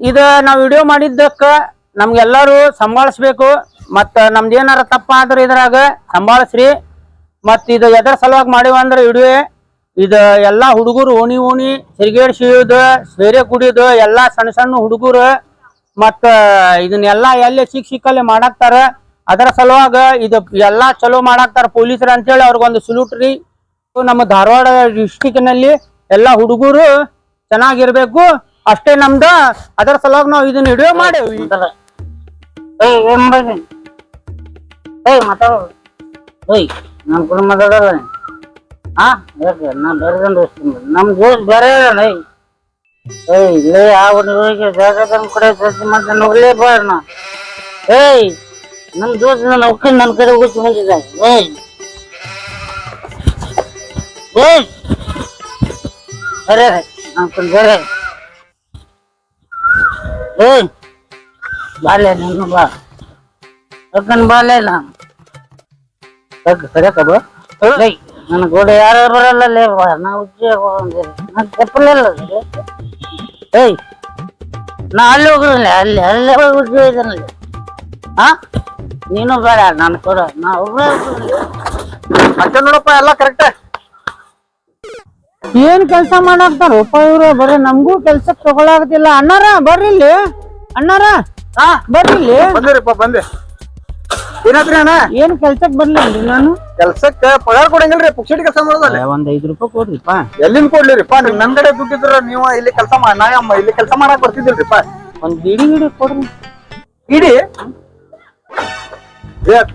ಇದ ನಾವ್ ವಿಡಿಯೋ ಮಾಡಿದ್ದಕ್ಕ ನಮ್ಗೆಲ್ಲಾರು ಸಂಭಾಳಿಸ್ಬೇಕು. ಮತ್ತ ನಮ್ದೇನಾರ ತಪ್ಪ ಆದ್ರ ಇದ್ರಾಗ ಸಂಭಾಳಿಸ್ರಿ. ಮತ್ ಇದು ಎದರ ಸಲುವಾಗಿ ಮಾಡಿವ ಅಂದ್ರ ವಿಡಿಯೋ ಇದ ಎಲ್ಲಾ ಹುಡುಗರು ಓಣಿ ಸಿರಿಗೇಟ್ ಸಿಯುದು ಸೇರೆ ಕುಡಿಯೋದು ಎಲ್ಲಾ ಸಣ್ಣ ಸಣ್ಣ ಹುಡುಗರು ಮತ್ತ ಇದನ್ನೆಲ್ಲಾ ಎಲ್ಲಿ ಸಿಕ್ಕಲ್ಲೇ ಮಾಡಾಕ್ತಾರ. ಅದರ ಸಲುವಾಗ ಇದು ಎಲ್ಲಾ ಚಲೋ ಮಾಡಾಕ್ತಾರ ಪೊಲೀಸರು ಅಂತೇಳಿ ಅವ್ರಿಗೊಂದು ಸಲ್ಯೂಟ್ ರೀ. ನಮ್ಮ ಧಾರವಾಡ ಡಿಸ್ಟಿಕ್ ನಲ್ಲಿ ಎಲ್ಲಾ ಹುಡುಗರು ಚೆನ್ನಾಗಿರ್ಬೇಕು ಅಷ್ಟೇ ನಮ್ದ. ಅದರ ಸಲುವಾಗಿ ನಾವ್ ಇದನ್ನ ವಿಡಿಯೋ ಮಾಡೇವಿ. ನಮ್ ಕೂಡ ಮಾತಾಡೋದ ನಾ ಬೇರೆ ನಮ್ ದೋಸ್ತ್ ಬೇರೆ ಇಲ್ಲೇ ಯಾವ ಜಾಗ ಕಡೆ ಮತ್ತೆ ನೋಡ್ಲೇ ಬೇಡ. ನಮ್ ದೋಸ್ತ್ ನನ್ನ ಕಡೆ ಹೋಗಿ ಬಂದಿದ್ದ. ಬೇರೆ ಬೇರೆ ಬಾಲ್ಯ ನೀನು ಬಾ ಅಕ್ಕನ್ ಬಾಲ್ಯ ನನ್ ಕೂಡ ಯಾರು ಬರಲ್ಲ ನಾ ಚಪ್ಪಲಿಲ್ಲ ನಾ ಅಲ್ಲಿ ಹೋಗ್ರಲ್ಲ ಅಲ್ಲೇ ಹೋಗಿ ಉಜ್ಜಿ ಇದ್ದಾನಲ್ಲಿ ನೀನು ಬೇಡ ನಾನು ಕೂಡ ನಾ ಒಬ್ಬರೇ ಮತ್ತೆ ನೋಡಪ್ಪ ಎಲ್ಲ ಕರೆಕ್ಟ್. ಏನ್ ಕೆಲ್ಸ ಮಾಡಾಕ್ತಾರಪ್ಪ ಇವ್ರು ಬರೀ ನಮ್ಗೂ ಕೆಲ್ಸಕ್ ತಗೊಳಾಗತಿಲ್ಲ. ಅಣ್ಣಾರ ಬರ್ರಿ ಇಲ್ಲಿ, ಅಣ್ಣಾರ ಬರ್ರಿ ಇಲ್ಲಿ. ಬಂದಿರಪ್ಪ ಬಂದೆ. ಏನಾದ್ರಿ ಅಣ್ಣ ಏನ್ ಕೆಲ್ಸಕ್ ಬರ್ಲಿಲ್ರಿ ನಾನು? ಕೆಲ್ಸಕ್ಕೆ ಪಗಾರ ಕೊಡಂಗಿಲ್ರಿ, ಪುಕ್ಷಟಿ ಕೆಲಸ ಮಾಡೋದಲ್ಲ. ಒಂದ್ 5 ರೂಪಾಯಿ ಕೊಡ್ರಿಪ್ಪ. ಎಲ್ಲಿಂದ ಕೊಡ್ಲಿರಿಪ್ಪ? ನಿಮ್ ನನ್ ಕಡೆ ದುಡ್ಡಿದ್ರ ನೀವು ಇಲ್ಲಿ ಕೆಲಸ ನಾ ಇಲ್ಲಿ ಕೆಲಸ ಮಾಡಕ್ ಬರ್ತಿದ್ದಿಲ್ರಿಪ್ಪ. ಒಂದ್ ಬಿಡಿ ಕೊಡ್ರಿ. ಬಿಡಿ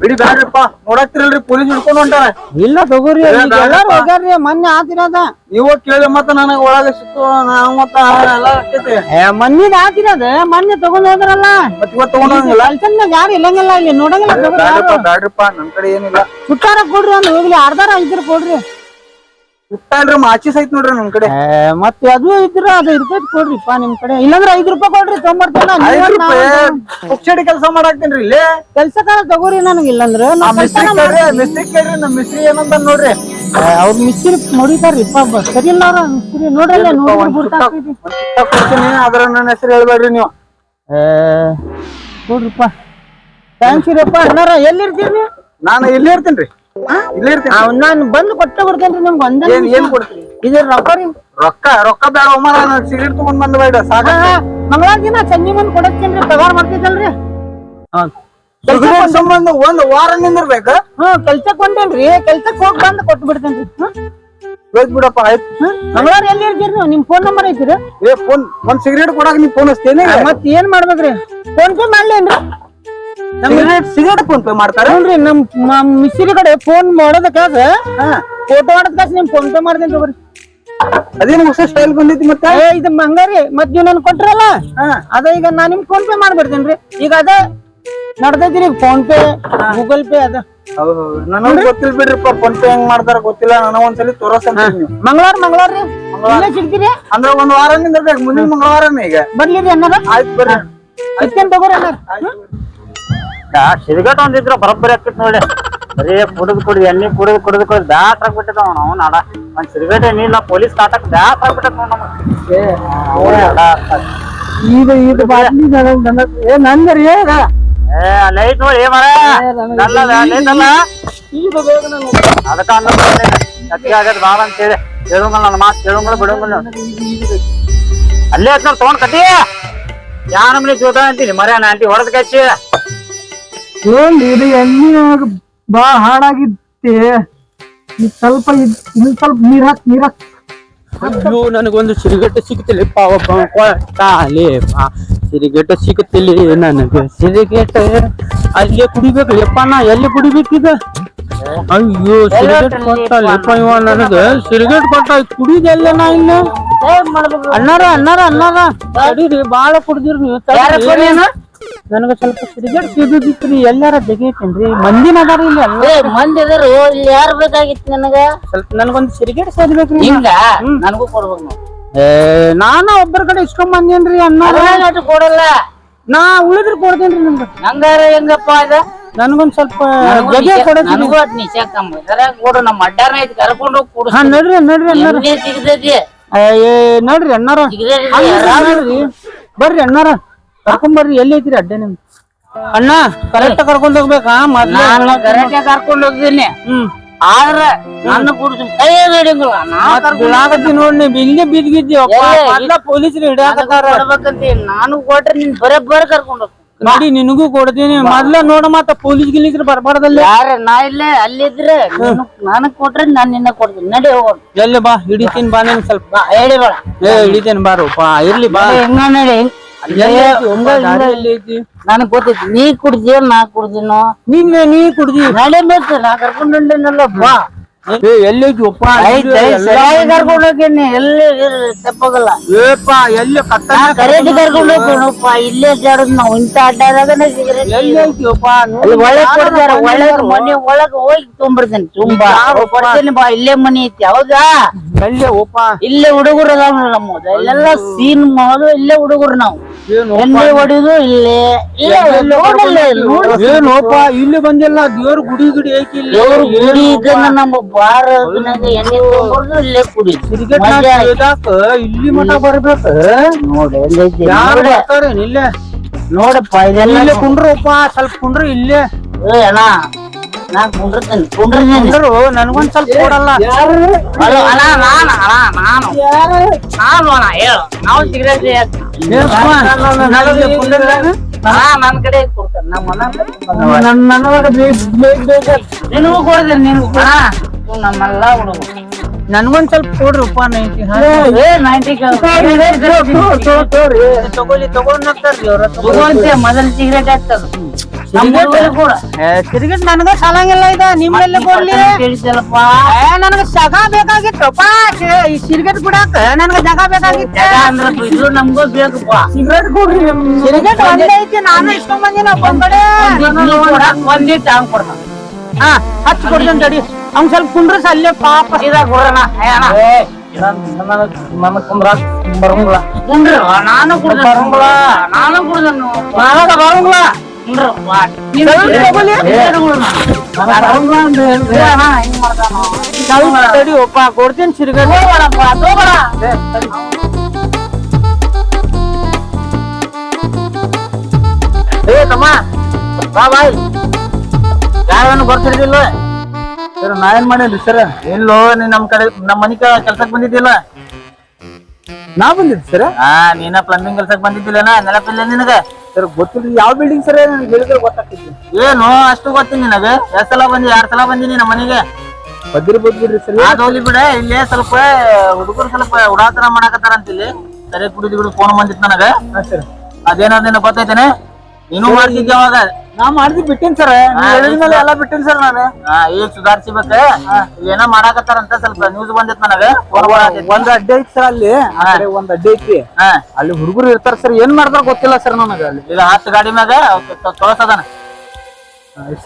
ಬಿಡಿ ಬ್ಯಾಡ್ರಿಪ್ಪ, ನೋಡಾಕ್ತಿರಲ್ರಿ ಪೊಲೀಸ್ ಹಿಡ್ಕೊಂಡು ಹೊಂಟಾರ. ಇಲ್ಲ ತಗೋರಿ, ಎಲ್ಲಾರು ಹೋಗ್ಯಾರ್ರಿ ಮೊನ್ನೆ ಆತಿರೋದ. ನೀವು ಕೇಳಿ ಮತ್ತ ನನಗ ಒಳಗೆ ಸಿಕ್ತು ನಾವು ಮತ್ತ ಎಲ್ಲ ಆಗ್ತೈತಿ. ಮೊನ್ನೆ ಆತಿರೋದ ಮೊನ್ನೆ ತಗೊಂಡ್ ಹೋದ್ರಲ್ಲ, ಮತ್ ಇವತ್ತು ತಗೊಂಡಂಗಿಲ್ಲ. ಕೆಲ್ಸನ್ಯಾಗ ಯಾರು ಇಲ್ಲಂಗಿಲ್ಲ, ಇಲ್ಲಿ ನೋಡಂಗಿಲ್ಲ. ಬ್ಯಾಡ್ರಿಪ್ಪ ನನ್ ಕಡೆ ಏನಿಲ್ಲ. ಸುಟ್ಟಾರ ಕೊಡ್ರಿ ಅಂದ್ ಹೋಗ್ಲಿ, ಅರ್ಧಾರ ಇದ್ರ ಕೊಡ್ರಿ. ಸುಟ್ಟಾಲ್ರಿ ಮಾಚಿಸ್ ಐತ್ ನೋಡ್ರಿ ನನ್ ಕಡೆ. ಮತ್ತೆ ಅದು ಇದ್ರ ಅದು ಇರ್ತೈತಿ ಕೊಡ್ರಿಪ್ಪ ನಿಮ್ ಕಡೆ. ಇಲ್ಲಾಂದ್ರ 5 ರೂಪಾಯಿ ಕೊಡ್ರಿ ತೊಗೊಂಬರ್ತೇನ. ಪುಕ್ಷಡಿ ಕೆಲಸ ಮಾಡಾಕ್ತೇನ್ರಿ ಇಲ್ಲಿ. ಕೆಲ್ಸಕಾರ ತಗೋರಿ ನನಗ್. ಇಲ್ಲಂದ್ರ ಮಿಸ್ತ್ರಿ ಕೇಳ್ರಿ, ನಮ್ ಮಿಸ್ತ್ರಿ ಏನಂತ ನೋಡ್ರಿ. ಅವ್ರ ಮಿಸ್ತ್ರಿ ನೋಡಿತಾರ್ರಿಪ್ಪ, ಸರಿ ಇಲ್ಲ ಅವ್ರ ಮಿಸ್ತ್ರಿ ನೋಡ್ರಿ. ಕೊಡ್ತೀನಿ, ಅದ್ರ ನನ್ನ ಹೆಸರು ಹೇಳ್ಬೇಡ್ರಿ ನೀವು. ನೋಡ್ರಿಪ್ಪ, ಥ್ಯಾಂಕ್ಸ್ ರೀಪ್ಪ. ಅಣ್ಣಾರ ಎಲ್ಲಿರ್ತೀರಿ? ನಾನು ಇಲ್ಲೇ ಇರ್ತೀನ್ರಿ. ಇಲ್ಲೇ ಇರ್ತೀನಿ. ನಾನು ಬಂದು ಕೊಟ್ಟ ಕೊಡ್ತೇನ್ರಿ ನಿಮ್ಗೆ. ಒಂದೇ ಏನ್ ಕೊಡ್ತೀರಿ? ಇದು ರೊಕ್ಕ ರೀ. ರೊಕ್ಕ ಬೇಡ ಒಮ್ಮ, ನಾನು ಸಿಗರೇಟ್ ತಗೊಂಡ್ ಬಂದ್ ಬೇಡ ಸಾಕ. ಮಂಗಳವಾರ ದಿನ ಸಂಜೆ ಮುಂದ್ ಕೊಡತ್ತೇನ್ರಿ, ಪಗಾರ ಮಾಡ್ತಿದ್ದಲ್ರಿ. ಸಂಬಂಧ ಒಂದ್ ವಾರ ನಿಂದಿರ್ಬೇಕ. ಕೆಲ್ಸಕ್ ಹೊಂಟೇನ್ರಿ, ಕೆಲ್ಸಕ್ ಹೋಗಿ ಬಂದ್ ಕೊಟ್ಟು ಬಿಡ್ತೇನ್ರಿ. ಹೋಯ್ತು ಬಿಡಪ್ಪ, ಆಯ್ತು. ಮಂಗಳವಾರ ಎಲ್ಲಿ ಇರ್ತೀರಿ ನೀವು? ನಿಮ್ ಫೋನ್ ನಂಬರ್ ಐತಿರಿ? ಫೋನ್ ಒಂದ್ ಸಿಗರೇಟ್ ಕೊಡಾಕ ನೀವ್ ಫೋನ್ ಹಚ್ತೇನೆ. ಮತ್ ಏನ್ ಮಾಡ್ಬೇಕ್ರಿ? ಫೋನ್ ಪೇ ಮಾಡ್ಲೇನ್ರಿ? ಸಿಗರೇಟ್ ಫೋನ್ ಪೇ ಮಾಡ್ತಾರೆ ನೋಡ್ರಿ. ನಮ್ ಮಿಸ್ತ್ರಿ ಕಡೆ ಫೋನ್ ಮಾಡೋದಕ್ಕಾಗ ಫೋಟೋ ಮಾಡೋದಕ್ಕಾಗ ನಿಮ್ ಫೋನ್ ಪೇ ಮಾಡ್ತೇನೆ ತಗೋರಿ. ಅದೇನು ಹೊಸ ಸ್ಟೈಲ್ ಬಂದೈತಿ. ಮತ್ತೆ ಇದು ಹಂಗಾರಿ ಮತ್ ನೀವ್ ನನ್ ಕೊಟ್ರಲ್ಲ ಅದ ಈಗ ನಾ ನಿಮ್ ಫೋನ್ ಪೇ ಮಾಡ್ಬಿಡ್ತೇನ್ರಿ. ಈಗ ಅದ ನಡ್ದೈತಿರಿ ಫೋನ್ ಪೇ ಗೂಗಲ್ ಪೇ ಅದ. ನನಗ್ ಗೊತ್ತಿಲ್ಲ ಬಿಡ್ರಿಪ್ಪ, ಫೋನ್ ಪೇ ಹೆಂಗ್ ಮಾಡ್ತಾರ ಗೊತ್ತಿಲ್ಲ. ನನಗ್ ಒಂದ್ಸಲಿ ತೋರಸಂತ. ಮಂಗಳವಾರ ರೀ ಇಲ್ಲೇ ಸಿಗ್ತೀರಿ ಅಂದ್ರೆ ಒಂದ್ ವಾರ ನಿಂದಿರ್ಬೇಕು, ಮುಂದಿನ ಮಂಗಳವಾರನೇ. ಈಗ ಬರ್ಲಿರಿ ಅನ್ನಾರ? ಆಯ್ತು ಬರ್ರಿ, ಇತ್ತೇನ್ ತಗೋರಿ ಅನ್ನಾರ. ಸಿರಿಗಟ್ ಒಂದಿದ್ರ ಬರೋಬ್ಬರಿ ಆಗ್ತಿತ್ ನೋಡಿ. ಬರೀ ಕುಡಿದು ಎಣ್ಣೆ ಕುಡಿದು ಬ್ಯಾಟ್ ಆಗ್ಬಿಟ್ಟಿದ ನಾವು ನಾಡ. ಒಂದ್ ಸಿರಿಗಟ್ ಏನಿಲ್ಲ, ಪೊಲೀಸ್ ಕಾಟಕ್ ಬ್ಯಾಟ್ ಆಗ್ಬಿಟ್ಟದ ನಮ್ಗೆ. ನಂದರಿ ಲೈಟ್ ನೋಡಿ ಮರ ಲೈಟ್ ಅಲ್ಲ ಅದಕ್ಕ ಅತಿ ಆಗದ್ ಬಾಳ ಅಂತ ಹೇಳಿ ಕೇಳಂಗಲ್ಲ. ನನ್ನ ಮಾತು ಕೇಳಂಗಲ್ಲ ಬಿಡಂಗಲ್ಲ. ಅಲ್ಲೇ ಹತ್ ನೋಡಿ ತಗೊಂಡ್ ಕಟ್ಟಿ ಯಾ ನಮ್ನಿ ಜೋತ ಅಂತೀನಿ ಮರ ಆಂಟಿ ಹೊಡೆದ್ ಕಚ್ಚಿ. ಇದು ಎಣ್ಣೆ ಬಾಳ ಹಾಳಾಗಿತ್ತೆ. ಸ್ವಲ್ಪ ನೀರ್ ಹಾಕ್. ಅಯ್ಯೋ, ನನಗೊಂದು ಸಿರಿಗಟ್ಟೆ ಸಿಗುತ್ತಿಲ್ಲಪ್ಪ. ಸಿರಿಗಟ್ಟೆ ಸಿಗುತ್ತಿಲ್ಲ ನನಗೆ. ಸಿರಿಗಟ್ಟೆ ಅಲ್ಲೇ ಕುಡಿಬೇಕಲ್ಲಪ್ಪ. ನಾ ಎಲ್ಲಿ ಕುಡಿಬೇಕೀಗ? ಅಯ್ಯೋ, ಸಿರಿಗೇಟ್ ಕೊಟ್ಟಲ್ಲಪ್ಪ ಇವ ನನಗೆ. ಸಿರಿಗೇಟ್ ಕೊಟ್ಟ ಕುಡಿದೆಲ್ಲ ನಾ ಇಲ್ಲ. ಅಣ್ಣಾರ ತಡೀರಿ, ಬಾಳ ಕುಡ್ದಿರಿ ನೀವು. ನನಗ ಸ್ವಲ್ಪ ಸಿರಿಗೇಟ್ ಸಿಗುದಿತ್ರಿ. ಎಲ್ಲಾರ ತೆಗೀತೇನ್ರಿ? ಮಂದಿನ ಅದಾರ ಇಲ್ಲಿ. ಮಂದಿ ಅದಾರ, ಯಾರು ಬೇಕಾಗಿತ್ತು ನನಗ? ಸ್ವಲ್ಪ ನನಗೊಂದು ಸಿರಿಗೇಟ್ ಸೇರ್ಬೇಕ್ರಿ. ನನಗೂ ಕೊಡ್ಬೇಕು ನಾವು. ನಾನ ಒಬ್ಬರ ಕಡೆ ಇಸ್ಕೊಂಡ್ ಬಂದೇನ್ರಿ. ಅಣ್ಣ ಕೊಡಲ್ಲ, ನಾ ಉಳಿದ್ರ ಕೊಡ್ತೇನ್ರಿ ನಿಮ್ಗೆ. ನಂಗಾರ ಹೆಂಗಪ್ಪ ಅದ? ನನ್ಗೊಂದ್ ಸ್ವಲ್ಪ ಜಗೆ ಕೊಡೋದು. ಕೊಡು, ನಮ್ಮ ಅಡ್ಡಾರ ಐತಿ ಕರ್ಕೊಂಡು ಹೋಗಿ. ನಡ್ರಿ ಸಿಗ್ತೈತಿ ನೋಡ್ರಿ ಅಣ್ಣಾರ. ನೋಡ್ರಿ ಬರ್ರಿ ಅಣ್ಣಾರ ಕರ್ಕೊಂಡ್ ಬರ್ರಿ ಎಲ್ಲಿ ಐತಿರಿ ಅಡ್ಡೆ ನಿಮ್ ಅಣ್ಣ ಕರೆಕ್ಟ್ ಕರ್ಕೊಂಡ್ ಹೋಗ್ಬೇಕಾ ಮೊದ್ಲು ನಾನು ಕರೆಕ್ಟ್ ಕರ್ಕೊಂಡ್ ಹೋಗ್ತೀನಿ ಆದ್ರ ನನ್ನ ಕುಡ್ತೀನಿ ಕೈ ಹಿಡಿಯಂಗಿಲ್ಲ ಬಿಡಾಕತ್ತಿ ನೋಡಿ ಇಲ್ಲೇ ಬಿದ್ದಿದ್ದೀವಪ್ಪ ಮೊದ್ಲ ಪೊಲೀಸರು ಹಿಡಿಯಾಕತ್ತಾರ ನಾನು ಕೊಟ್ರೆ ನೀನ್ ಬರೇ ಕರ್ಕೊಂಡ್ ಹೋಗ್ತೀನಿ ನೋಡಿ ನಿನಗೂ ಕೊಡ್ತೀನಿ ಮೊದ್ಲ ನೋಡ ಮತ್ತ ಪೊಲೀಸ್ ಗಿಲೀಸ್ರು ಬರ್ಬಾರ್ದಲ್ಲ ಯಾರ ನಾ ಇಲ್ಲೇ ಅಲ್ಲಿದ್ರೆ ನನಗ್ ಕೊಟ್ರೆ ನಾನ್ ನಿನ್ನ ಕೊಡ್ತೀನಿ ನಡಿ ಹೋಗೋಣ ಎಲ್ಲಿ ಬಾ ಹಿಡಿತೀನಿ ಬಾ ನೀನ್ ಸ್ವಲ್ಪ ಹೇಳಿ ಬೇಡ ಹಿಡಿತೇನೆ ಬಾರಪ್ಪ ಇರ್ಲಿ ಬಾ ಹೆಂಗ ನಡಿ ಎಲ್ಲಿ ಐತಿ ನನಗ್ ಗೊತ್ತೈತಿ ನೀ ಕುಡ್ತೀಯ ನಾ ಕುಡ್ತೀನೋ ನೀ ಕುಡ್ದಿ ನಡಿಬೇಕು ನಾ ಕರ್ಕೊಂಡ್ ಹೊಂಟೇನಲ್ಲ ಬಾ ಎಲ್ಲಿ ಐತಿವಪ್ಪ ಸರಿಯಾಗಿ ಕರ್ಕೊಂಡ್ ಹೋಗ್ತೀನಿ ಎಲ್ಲಿ ತಪ್ಪಾಗಲ್ಲ ಏಪ್ಪ ಎಲ್ಲಿ ಕರೆಕ್ಟ್ ಕರ್ಕೊಂಡ್ ಹೋಗ್ತೀನಪ್ಪ ಇಲ್ಲೇ ಜಾಡದ್ ನಾವು ಇಂತ ಅಡ್ಡಾದಾಗನೇ ಸಿಗರೇಟ್ ಎಲ್ಲಿ ಐತಿವಪ್ಪ ಅಲ್ಲಿ ಒಳಗ್ ಕೊಡ್ತಾರ ಒಳಗ್ ಮನಿ ಒಳಗ್ ಹೋಗಿ ತುಂಬಿಡ್ತೇನೆ ತುಂಬಾ ಕೊಡ್ತೇನೆ ಬಾ ಇಲ್ಲೇ ಮನಿ ಐತಿ ಹೌದಾ ಎಲ್ಲಿ ಓಪ ಇಲ್ಲೇ ಹುಡುಗರು ಅದಾವ ನಮ್ಮದ ಇಲ್ಲೆಲ್ಲ ಸೀನ್ ಮಾಡೋದು ಇಲ್ಲೇ ಹುಡುಗರು ನಾವು ಎಣ್ಣೆ ಹೊಡಿಯೋದು ಇಲ್ಲೇ ಏನೋಪ ಇಲ್ಲಿ ಬಂದಿಲ್ಲ ದೇವ್ರ ಗುಡಿ ಐತಿ ಇಲ್ಲಿ ದೇವ್ರ ಗುಡಿ ಇದ್ದಂಗ ನಮ್ಮ ಬಾರ ಎಣ್ಣೆ ತಗೊಂಡ್ಬರ್ದು ಇಲ್ಲೇ ಕುಡಿ ಇಲ್ಲಿ ಮಠ ಬರ್ಬೇಕ ನೋಡಿ ಯಾರು ಬರ್ತಾರೇನ್ ಇಲ್ಲೇ ನೋಡಪ್ಪ ಇದೆಲ್ಲ ಇಲ್ಲೇ ಕುಂಡ್ರಪ್ಪ ಸ್ವಲ್ಪ ಕುಂಡ್ರು ಇಲ್ಲೇ ಅಣ್ಣ ನಾನ್ ಕುಂಡ್ರಿ ನನ್ಗೊಂದ್ ಸ್ವಲ್ಪ ಕೊಡಲ್ಲ ಅಣ್ಣ ನಾನು ಅಣ್ಣ ಹೇಳು ನಾವು ಸಿಗರೇಟ್ ನನ್ ಕಡೆ ಕೊಡ್ತಾರೆ ನಿನಗೂ ಕೊಡ್ತೇನೆ ನಿನ್ಗೂ ನಮ್ಮೆಲ್ಲ ಹುಡುಗರು ನನ್ಗೊಂದ್ ಸ್ವಲ್ಪ ಕೊಡ್ರಪ್ಪ ತಗೊಳ್ತೀಯ ಮೊದಲು ಸಿಗರೇಟ್ ಆಗ್ತದ ಕೂಡ ಸಿಗರೇಟ್ ನನಗ ಸಾಲಂಗಿಲ್ಲ ಇದ ನಿಮ್ಮೆಲ್ಲ ಕೊಡ್ಲಿ ತಿಳಿಸಲ್ಲಪ್ಪ ನನಗ ಜಾಗ ಬೇಕಾಗಿತ್ತಪ್ಪ ಈ ಸಿಗರೇಟ್ ಬಿಡಾಕ ನನಗ ಜಾಗ ಬೇಕಾಗಿತ್ತು ಅಂದ್ರೆ ಇದು ನಮ್ಗೂ ಬೇಕಪ್ಪ ಸಿಗರೇಟ್ ಕೊಡ್ರಿ ಸಿಗರೇಟ್ ಒಂದೇ ಐತಿ ನಾನು ಇಷ್ಟೊಂದ್ ಬಂದಿನ ಒಬ್ಬ ಕಡೆ ಒಂದೇ ಟಾಂಗ್ ಕೊಡ್ತಾನ ಹಾ ಹಚ್ಚಿ ಕೊಡ್ತೇನೆ ತಡಿ ಅವ್ನ್ ಸ್ವಲ್ಪ ಕುಂಡ್ರಸ್ ಅಲ್ಲೇ ಪಾಪ ಇದಾಗ ಕೊಡೋಣ ನನಗ್ ಕುಂದ್ರಾಕ್ ಬರಂಗಿಲ್ಲ ನಾನು ಕುಡ್ದ ನಾನು ಕುಡ್ದನು ಬರಂಗಿಲ್ಲ ತಡಿ ಒಪ್ಪ ಕೊಡ್ತೀನಿ ಸಿಗರೇಟ್ ಏ ತಮ್ಮ ಬಾ ಬಾಯ್ ಯಾರನ್ನು ಬರ್ತಿರ್ಲಿಲ್ಲ ಸರ್ ನಾ ಏನ್ ಮಾಡೇನ್ರಿ ಸರ್ ಎಲ್ಲೋ ನೀ ನಮ್ ಕಡೆ ನಮ್ ಮನಿ ಕೆಲ್ಸಕ್ ಬಂದಿದ್ದಿಲ್ಲ ನಾ ಬಂದಿದ್ದೆ ಸರ್ ನೀನ ಪ್ಲಂಬಿಂಗ್ ಕೆಲ್ಸಕ್ ಬಂದಿದ್ದಿಲ್ಲನ ನೆನಪಿಲ್ಲ ನಿನಗ ಸರ್ ಗೊತ್ತಿಲ್ಲ ಯಾವ ಬಿಲ್ಡಿಂಗ್ ಸರ್ ನನಗೆ ಹೇಳಿದ್ರೆ ಗೊತ್ತಾಗ್ತಿತ್ತು ಏನು ಅಷ್ಟು ಗೊತ್ತಿಲ್ಲ ನಿನಗೆ ಎಷ್ಟ್ ಸಲ ಬಂದಿ 2 ಸಲ ಬಂದಿನಿ ನಮ್ಮ ಮನೆಗೆ ಬಿಡ್ರಿ ಸರ್ ಅದ್ ಹೋಗ್ಲಿ ಬಿಡ ಇಲ್ಲೇ ಸ್ವಲ್ಪ ಹುಡುಗರು ಸ್ವಲ್ಪ ಉಡಾತರ ಮಾಡಾಕತ್ತಾರ ಅಂತ ಇಲ್ಲಿ ಸರಿ ಕುಡಿದು ಬಿಡು ಫೋನ್ ಬಂದಿತ್ತು ನನಗ ಅದೇನಾದೇನ ಗೊತ್ತೈತೇನೆ ನೀನು ಮಾಡ್ತಿದ್ದೆ ಅವಾಗ ನಾ ಮಾಡ್ದಿ ಬಿಟ್ಟಿನ್ ಸರ್ ಹೇಳಿದ್ಮೇಲೆ ಎಲ್ಲಾ ಬಿಟ್ಟಿನ್ ಸರ್ ನಾನು ಈಗ ಸುಧಾರಿಸಿಬೇಕ ಏನೋ ಮಾಡಾಕತ್ತಾರಂತ ಸ್ವಲ್ಪ ನ್ಯೂಸ್ ಬಂದಿತ್ತು ನನಗ ಒಂದ್ ಅಡ್ಡೆ ಐತಿ ಸರ್ ಅಲ್ಲಿ ಒಂದ್ ಅಡ್ಡೆ ಐತಿ ಅಲ್ಲಿ ಹುಡುಗರು ಇರ್ತಾರ ಸರ್ ಏನ್ ಮಾಡ್ತಾರ ಗೊತ್ತಿಲ್ಲ ಸರ್ ನನಗ ಅಲ್ಲಿ ಈಗ 10 ಗಾಡಿ ಮ್ಯಾಗ ತೊಳಸದಾನ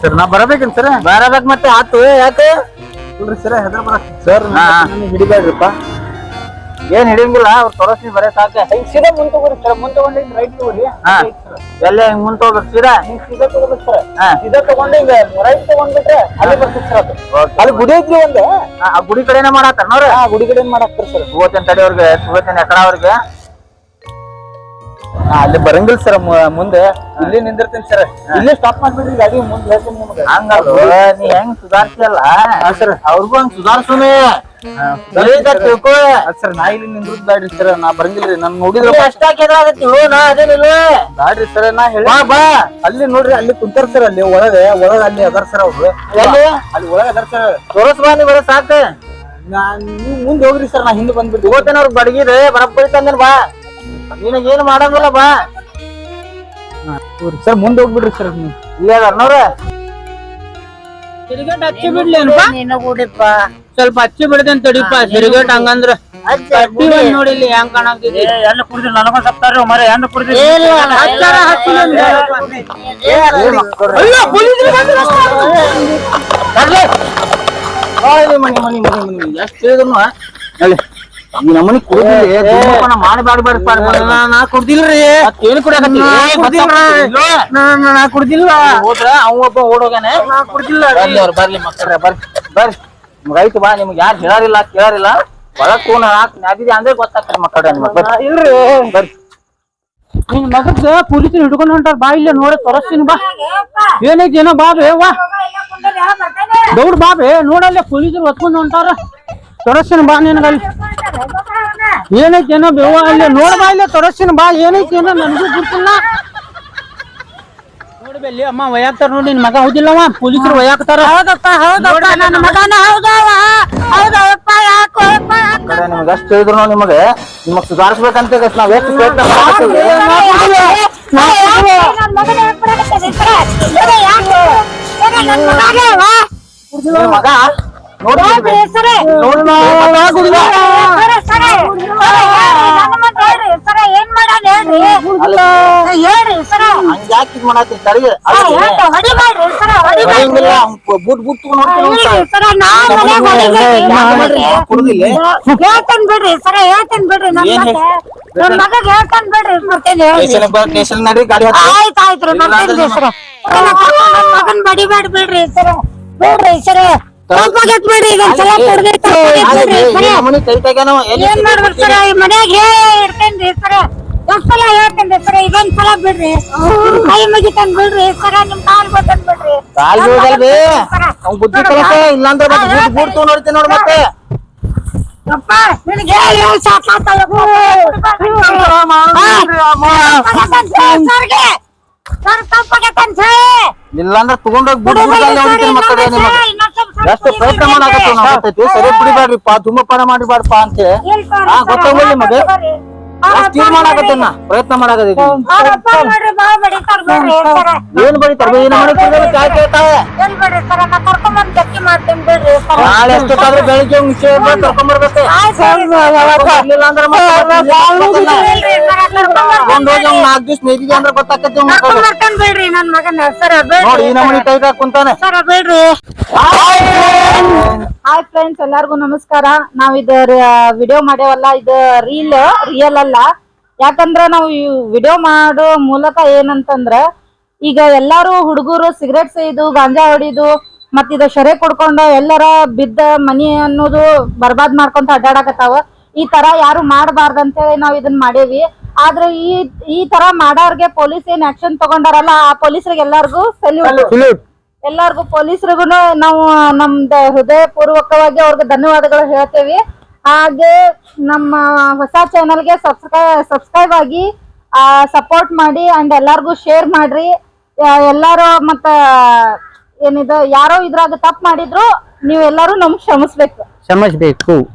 ಸರ್ ನಾ ಬರಬೇಕೇನ್ ಸರ್ ಬರಬೇಕ್ ಮತ್ತೆ ಆತು ಯಾಕೆ ಸರ್ ಹೆದ್ರ ಬರಕ್ ಸರ್ ಹಿಡಿಬೇಡ್ರಿಪ್ಪ ಏನ್ ಹಿಡಿಯಂಗಿಲ್ಲ ಅವ್ರು ತೊಳಸಿ ಬರೇ ಸಾಕ ಸೀದಾ ಮುಂದ್ ತಗೋರಿ ಸರ್ ಮುಂದ್ ತಗೊಂಡು ರೈಟ್ ತಗೋರಿ ಎಲ್ಲ ಹಿಂಗ್ ಮುಂದ್ ತಗೋಬೇಕು ಸೀದಾ ಸೀದಾ ತಗೋಬೇಕು ಸರ್ ಸೀದಾ ತಗೊಂಡು ಹಿಂಗ ರೈಟ್ ತಗೊಂಡ್ಬಿಟ್ರೆ ಅಲ್ಲಿ ಬರ್ತದೆ ಸರ್ ಅದು ಅಲ್ಲಿ ಗುಡಿ ಐತ್ರಿ ಒಂದು ಆ ಗುಡಿ ಕಡೆನೇ ಮಾಡಾತಾರ ನೋಡ್ರಿ ಗುಡಿ ಕಡೆ ಮಾಡಾಕ್ತಾರ ಸರ್ ಹೋಗ್ತೇನೆ ತಡೆ ಅವ್ರಿಗೆ ಹೋಗ್ತೇನೆ ಎಕಡ ಅವ್ರಿಗೆ ಅಲ್ಲಿ ಬರಂಗಿಲ್ಲ ಸರ್ ಮುಂದೆ ಇಲ್ಲಿ ನಿಂದಿರ್ತೀನಿ ಸರ್ ಇಲ್ಲೇ ಸ್ಟಾಪ್ ಮಾಡ್ಬಿಡ್ರಿ ಗಾಡಿ ಮುಂದೆ ಹೇಳ್ತೀನಿ ನಿಮ್ಗೆ ಹಂಗಲ್ಲ ನೀ ಹೆಂಗ್ ಸುಧಾರಿಸಲ್ಲ ಸರ್ ಅವ್ರಿಗೂ ಹಂಗ್ ಸುಧಾರಿಸೋನು ಸರ್ ನಾ ಇಲ್ಲಿ ನಿಂದ್ರದ್ ಬ್ಯಾಡ್ರಿ ಸರ್ ನಾ ಬರಂಗಿಲ್ರಿ ನನ್ ನೋಡಿದ್ರೆ ಬ್ಯಾಡ್ರಿ ಸರ್ ನಾ ಹೇಳಿ ಬಾ ಅಲ್ಲಿ ನೋಡ್ರಿ ಅಲ್ಲಿ ಕುಂತಾರ ಸರ್ ಅಲ್ಲಿ ಒಳಗ ಅಲ್ಲಿ ಅದಾರ ಸರ್ ಅವ್ರು ಅಲ್ಲಿ ಒಳಗ ಅದಾರ ಸರ್ ತೋರಸ್ ಬಾ ನೀ ಬರ ಸಾಕ ನೀವ್ ಮುಂದೆ ಹೋಗ್ರಿ ಸರ್ ನಾ ಹಿಂದೆ ಬಂದ್ಬಿಡ್ರಿ ಹೋಗ್ತೇನೆ ಅವ್ರಿಗೆ ಬಡಗಿರಿ ಬರಪ್ಪಳಿ ತಂದೇನ್ ಬಾ ನಿನಗ ಏನ್ ಮಾಡಂಗಿಲ್ಲ ಬಾ ಸರ್ ಮುಂದೆ ಹೋಗ್ಬಿಡ್ರಿ ಸರ್ ಇಲ್ಲೇ ಅದಾರ ನೋಡ್ರ ಸಿಗರೇಟ್ ಹಚ್ಚಿ ಬಿಡ್ಲೇನಪ್ಪ ನೀನು ಕುಡಿಪ್ಪ ಸ್ವಲ್ಪ ಹಚ್ಚಿ ಬಿಡ್ತೇನೆ ತಡಿಪ್ಪ ಸಿಗರೇಟ್ ಹಂಗಂದ್ರ ನೋಡಿಲ್ಲಿ ಹೆಂಗ್ ಕಾಣಾಕ್ತಿದ್ವಿ ಎಲ್ಲ ಕುಡಿದ್ರಿ ನನಗೊಂದ್ ಸಪ್ತಾರ ಮರ ಹೆಂಗ್ ಕುಡಿದ್ರಿ ಮನಿ ಮನಿ ಮನಿ ಮನಿ ಎಷ್ಟು ಹೇಳಿದ್ರು ಈ ನಮ್ಮನಿ ಕುಡಿದ್ರಿ ನಾ ಕುಡ್ದಿಲ್ರಿ ಏನು ನಾ ಕುಡ್ದಿಲ್ಲ ಹೋದ್ರ ಅವ ಒಬ್ಬ ಓಡೋಗಾನೆ ನಾ ಕುಡ್ದಿಲ್ಲ ಅವ್ರು ಬರ್ಲಿ ಮಕ್ಕಳ್ರೆ ಬರ್ರಿ ರೈತ ಬಾ ನಿಮ್ಗೆ ಯಾರು ಹೇಳಾರಿಲ್ಲ ಕೇಳಾರಿಲ್ಲ ಒಳಗ್ ತೋನ ನಾದಿದೆ ಅಂದ್ರೆ ಗೊತ್ತಾಗ್ತದೆ ಮಕ್ಕಳ ಇಲ್ರಿ ಬರ್ರಿ ನಿನ್ ಮಗದ ಪೊಲೀಸರು ಹಿಡ್ಕೊಂಡು ಹೊಂಟಾರ ಬಾ ಇಲ್ಲೇ ನೋಡ ತೋರಿಸ್ತೀನಿ ಬಾ ಏನೈತಿ ಏನೋ ಬಾ ಬೇ ವಾ ದೌಡ್ ಬಾ ಬೇ ನೋಡಲ್ಲೇ ಪೊಲೀಸರು ಹೊತ್ಕೊಂಡು ಹೊಂಟಾರ ತೋರಿಸ್ತೀನಿ ಬಾ ನಿನಗಲ್ಲಿ ಏನೈತಿ ಏನೋ ಬೇವ ಅಲ್ಲಿ ನೋಡ ಬಾ ಇಲ್ಲೇ ತೋರಿಸ್ತೀನಿ ಬಾ ಏನೈತಿ ಏನೋ ನನಗೂ ಗೊತ್ತಿಲ್ಲ ನೋಡಿ ಅಲ್ಲಿ ಅಮ್ಮ ಒಯ್ಯಾಕ್ತಾರ ನೋಡಿ ನಿನ್ ಮಗ ಹೌದಿಲ್ಲವ ಪೊಲೀಸರು ಒಯ್ಯಾಕ್ತಾರ ಹೌದಪ್ಪ ಹೌದಪ್ಪ ನನ್ನ ಮಗನ ಹೌದವ ಹೌದಪ್ಪ ಯಾಕೋ ಕಡೆ ನಿಮ್ಗೆ ಅಷ್ಟು ಹೇಳಿದ್ರು ನಾವು ನಿಮಗೆ ಸುಧಾರಿಸ್ಬೇಕಂತ ನಾವ್ ಎಷ್ಟು ಪ್ರಯತ್ನ ಮಾಡ್ತೀವಿ. ನಿಮ್ ಮಗ ನೋಡಿ ಏನ್ ಮಾಡಾನ ಹೇಳ್ರಿ ಸರ ಯಾಕೆ ಇದ್ ಮಾಡತ್ತೀರಿ ತಡಿ ಹೊಡಿಬೇಡ್ರಿ ಸರ ಹೊಡಿಬೇಡ್ರಿ ಬುಟ್ ಬುಟ್ ನೋಡ್ತೀನಿ ಸರ ನಾವ್ ಕುಡ್ದಿಲ್ಲ ಹೇಳ್ತೇನ್ ಬಿಡ್ರಿ ಸರ ಹೇಳ್ತೇನ್ ಬಿಡ್ರಿ ನನ್ ಮಗಗ್ ಹೇಳ್ತೇನ್ ಬಿಡ್ರಿ ಬರ್ತೇನೆ ಸ್ಟೇಷನ್ ನಡ್ರಿ ಗಾಡಿ ಆಯ್ತಾಯ್ತ್ರಿ ಬರ್ತೇನ್ರಿ ಸರ ನನ್ ಮಗನ್ ಬಡಿಬೇಡ ಬಿಡ್ರಿ ಸರ ಬಿಡ್ರಿ ಸರ ತಪ್ಪಾಗತ್ ಬಿಡ್ರಿ ಇದೊಂದ್ಸಲ ಮನಿ ಕೈ ತೆಗ್ಯಾನೋ ಏನ್ ಮಾಡ್ಬೇಕು ಸರ ಈ ಮನ್ಯಾಗ ಇರ್ತೇನ್ರಿ ಸರ ಎಷ್ಟ್ ಸಲ ಹೇಳ್ತೇನ್ರಿ ಸರ ಇದೊಂದ್ಸಲ ಬಿಡ್ರಿ ಕೈ ಮುಗಿತನ್ ಬಿಡ್ರಿ ಸರ ನಿಮ್ ಕಾಲ್ ಬರ್ತನ್ ಬಿಡ್ರಿ ಕಾಲ್ ಬೀಳದಲ್ರಿ ಅವ್ನ್ ಬುದ್ಧಿ ಕಲಸ ಇಲ್ಲಾಂದ್ರೆ ಮತ್ತೆ ಬೂಟ್ ತಗೊಂಡ್ ನೋಡ್ತೀನಿ ನೋಡ್ ಮತ್ತೆ ಅಪ್ಪ ನಿನಗೆ ಹೇಳಿ ಸಾಕಾಗ್ತದಪ್ಪ ಸರ್ ತಪ್ಪಾಗತ್ತಂತ ಇಲ್ಲಾಂದ್ರೆ ತಗೊಂಡೋಗಿ ಬುಟ್ ಹೊಡಿತೀನಿ ಮಕ್ಕಳೇ ನಿಮಗೆ ಎಷ್ಟು ಪ್ರಯತ್ನ ಮಾಡಾಕತ್ತೀವಿ ನಾವು ಗೊತ್ತೈತಿ ಸರಿ ಬಿಡಿಬ್ಯಾಡ್ರಿಪ್ಪ ಧೂಮಪಾನ ಮಾಡಿಬಾರ್ದಪ್ಪ ಅಂತ ಗೊತ್ತಾಗಲ್ಲ ನಿಮಗೆ ಎಷ್ಟು ತೀರ್ಮಾನ ಆಗತ್ತೆ ನಾ ಪ್ರಯತ್ನ ಮಾಡಾಕತ್ತೀವಿ ಏನ್ ಬಡಿತಾರ ಏನ್ ಮಾಡಿದ್ರೆ ಚಾಯ್ ಕೇಳ್ತಾವೆ ನಾಳೆ ಎಷ್ಟೊತ್ತಾದ್ರೂ ಬೆಳಿಗ್ಗೆ ವಿಷಯ ಕರ್ಕೊಂಡ್ಬರ್ಬೇಕು ಬರ್ಲಿಲ್ಲ ಅಂದ್ರೆ ತಗೊಂಡೋಗಿ ಅವ್ನು 4 ದಿವ್ಸ ಮೇದಿದೆ ಅಂದ್ರೆ ಗೊತ್ತಾಕತ್ತಿ ನೋಡಿ ಈ ನಮೂನಿ ಟೈಟ್ ಹಾಕಿ ಕುಂತಾನೆ ಹಾಯ್ ಫ್ರೆಂಡ್ಸ್ ಎಲ್ಲಾರ್ಗು ನಮಸ್ಕಾರ. ನಾವ್ ಇದ ವಿಡಿಯೋ ಮಾಡ್ಯಾವಲ್ಲ ಇದು ರಿಯಲ್ ಅಲ್ಲ. ಯಾಕಂದ್ರ ನಾವು ಈ ವಿಡಿಯೋ ಮಾಡೋ ಮೂಲಕ ಏನಂತಂದ್ರ ಈಗ ಎಲ್ಲಾರು ಹುಡುಗರು ಸಿಗರೇಟ್ ಸೇದು ಗಾಂಜಾ ಹೊಡಿದು ಮತ್ ಇದ ಶರೆ ಕುಡ್ಕೊಂಡು ಎಲ್ಲರ ಬಿದ್ದ ಮನಿ ಅನ್ನೋದು ಬರ್ಬಾದ್ ಮಾಡ್ಕೊಂತ ಅಡ್ಡಾಡಕತ್ತಾವ. ಈ ತರ ಯಾರು ಮಾಡಬಾರ್ದಂತ ಹೇಳಿ ನಾವ್ ಇದನ್ನ ಮಾಡೇವಿ. ಆದ್ರೆ ಈ ತರ ಮಾಡೋರ್ಗೆ ಪೊಲೀಸ್ ಏನ್ ಆಕ್ಷನ್ ತಗೊಂಡಾರಲ್ಲ ಆ ಪೊಲೀಸರಿಗೆ ಎಲ್ಲಾರ್ಗು ಸಲ್ಯೂಟ್. ಎಲ್ಲಾರ್ಗು ಪೊಲೀಸರಿಗೂ ನಾವು ನಮ್ದ ಹೃದಯ ಪೂರ್ವಕವಾಗಿ ಅವ್ರಿಗೆ ಧನ್ಯವಾದಗಳು ಹೇಳ್ತೇವಿ. ಹಾಗೆ ನಮ್ಮ ಹೊಸ ಚಾನೆಲ್ಗೆ ಸಬ್ಸ್ಕ್ರೈಬ್ ಆಗಿ ಸಪೋರ್ಟ್ ಮಾಡಿ ಅಂಡ್ ಎಲ್ಲಾರ್ಗು ಶೇರ್ ಮಾಡ್ರಿ. ಎಲ್ಲಾರು ಮತ್ತ ಏನಿದೆ ಯಾರೋ ಇದ್ರಾಗ ತಪ್ಪು ಮಾಡಿದ್ರು ನೀವೆಲ್ಲರೂ ನಮ್ಗ್ ಕ್ಷಮಿಸ್ಬೇಕು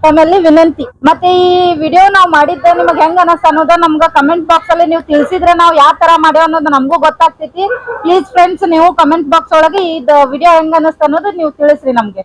ತಮ್ಮಲ್ಲಿ ವಿನಂತಿ. ಮತ್ತೆ ಈ ವಿಡಿಯೋ ನಾವ್ ಮಾಡಿದ್ದ ನಿಮಗ್ ಹೆಂಗ ಅನಸ್ತ ಅನ್ನೋದ ನಮ್ಗ ಕಮೆಂಟ್ ಬಾಕ್ಸ್ ಅಲ್ಲಿ ನೀವು ತಿಳಿಸಿದ್ರೆ ನಾವ್ ಯಾವ ತರ ಮಾಡ್ಯಾವ ಅನ್ನೋದು ನಮಗೂ ಗೊತ್ತಾಗ್ತೈತಿ. ಪ್ಲೀಸ್ ಫ್ರೆಂಡ್ಸ್ ನೀವು ಕಮೆಂಟ್ ಬಾಕ್ಸ್ ಒಳಗೆ ಇದ್ ವಿಡಿಯೋ ಹೆಂಗ ಅನಸ್ತ ಅನ್ನೋದು ನೀವು ತಿಳಿಸ್ರಿ ನಮ್ಗೆ.